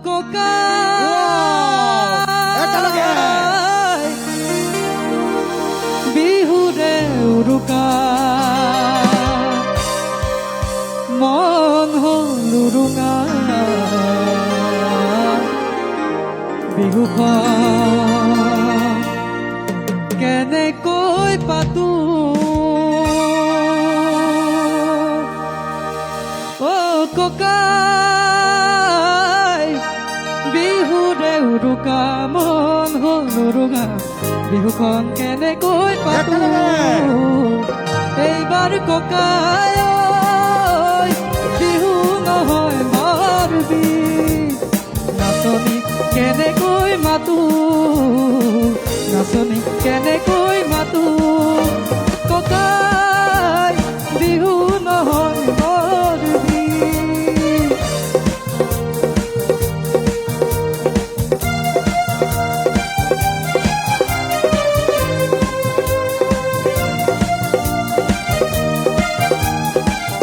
ককা বিহুৰে উৰুকা মন হ'ল উৰুঙা বিহুখন কেনেকৈ পাতো ককাই বিহুৰে উৰুকা মন হ'ল উৰুঙা বিহুখন কেনেকৈ পাতো এইবাৰ ককাই বিহু নহয় মাৰ বিষ নাচনী কেনেকৈ মাতো নাচনী কেনেকৈ মাতো ককাই বিহু নহয় মাৰ বিষ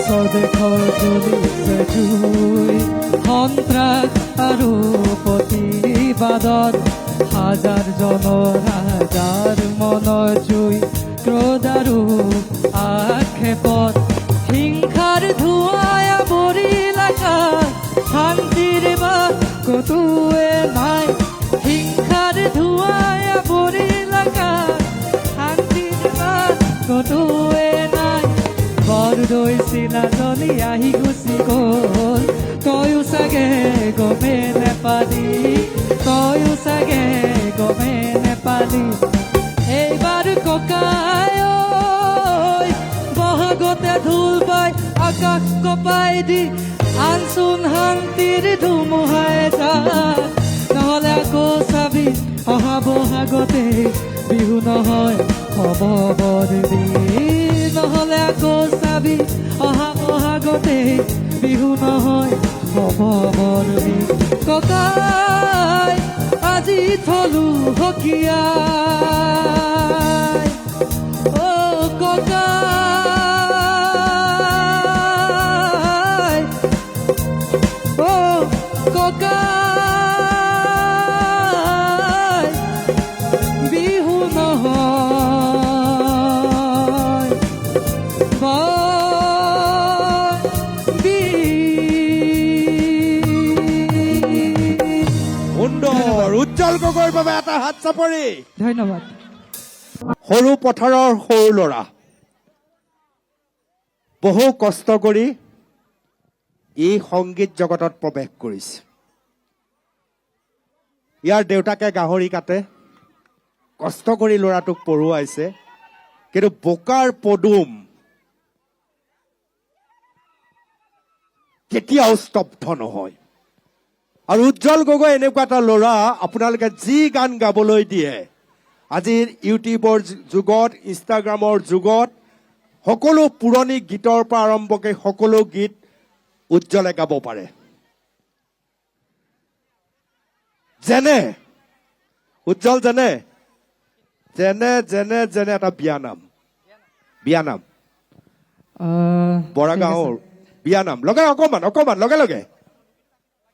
স্বদেশৰ জ্বলিছে জুই সন্ত্ৰাস আৰু প্ৰতিবাদত হাজাৰজনৰ হাজাৰ মনৰ জুই ক্ৰোধ আৰু আক্ষেপত হিংসাৰ ধোঁৱাই আৱৰিল আকাশ শান্তিৰ বাস ক'তোৱে নাই হিংসাৰ ধোঁৱাই আৱৰিল আকাশ শান্তিৰ বাস ক'তোৱে নাই বৰদৈ চিলাজনী আহি গুচি গ'ল তয়ো চাগে গমে নেপালি তয়ো চাগে গমে নেপালি এইবাৰ ককাই বহাগতে ঢোল পাই আকাশ কপাই দি আনচোন শান্তিৰ ধুমুহাই যাক নহ'লে আকৌ চাবি অহা বহাগতে বিহু নহয় হ'ব বৰদিন নহ'লে আকৌ চাবি অহা বহাগতে বিহু নহয় হ'ব বৰদিন ককাই আজি থলো হকিয়াই ককাই ককাই বিহু নহয় সুন্দৰ উজ্জ্বল গগৈৰ বাবে এটা হাত চাপৰি ধন্যবাদ সৰু পথাৰৰ সৰু ল'ৰা বহু কষ্ট কৰি এই সংগীত জগতত প্ৰৱেশ কৰিছে ইয়াৰ দেউতাকে গাহৰি কাটে কষ্ট কৰি ল'ৰাটোক পঢ়ুৱাইছে কিন্তু বোকাৰ পদুম কেতিয়াও স্তব্ধ নহয় আৰু উজ্জ্বল গগৈ এনেকুৱা এটা ল'ৰা আপোনালোকে যি গান গাবলৈ দিয়ে আজিৰ ইউটিউবৰ যুগত ইনষ্টাগ্ৰামৰ যুগত সকলো পুৰণি গীতৰ পৰা আৰম্ভ কৰি সকলো গীত উজ্জ্বলে গাব পাৰে যেনে উজ্জ্বল যেনে যেনে যেনে যেনে এটা বিয়ানাম বৰা গাঁৱৰ বিয়ানাম লগে অকমান অকমান লগে লগে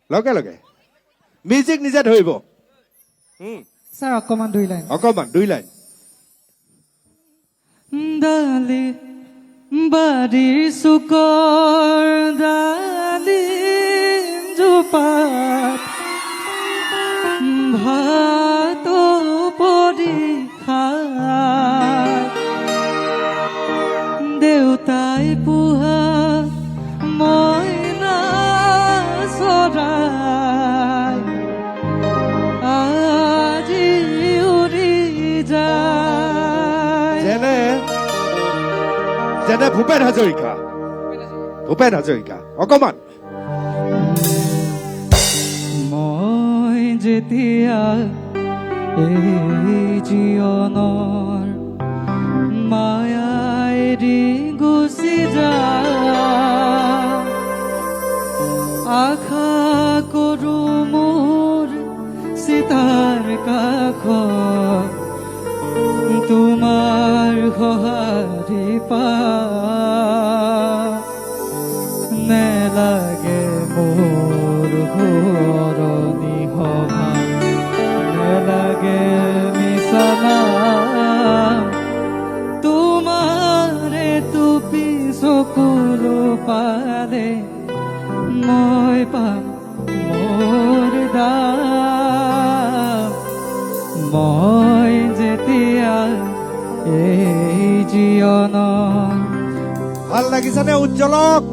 লগে লগে মিউজিক নিজে ধৰিব স্যাৰ অকমান দুই লাইন ডালি বাৰীৰ চুকৰ ডালি জোপাত ভাত পৰি খায় দেউতাই পোহা মইনা চৰাই আজি উৰি যায় যেনে যেনে ভূপেন হাজৰিকা অকমান মই যেতিয়া এই জীৱনৰ মায়া এৰি গুচি যায় আশা কৰো মোৰ চিতাৰ কাষত তোমাৰ সঁহাৰি পা নেলাগে মোৰ ঘৰণি মই পাম মোৰ দাম মই যেতিয়া এই জীৱনত ভাল লাগিছেনে উজ্জ্বলক?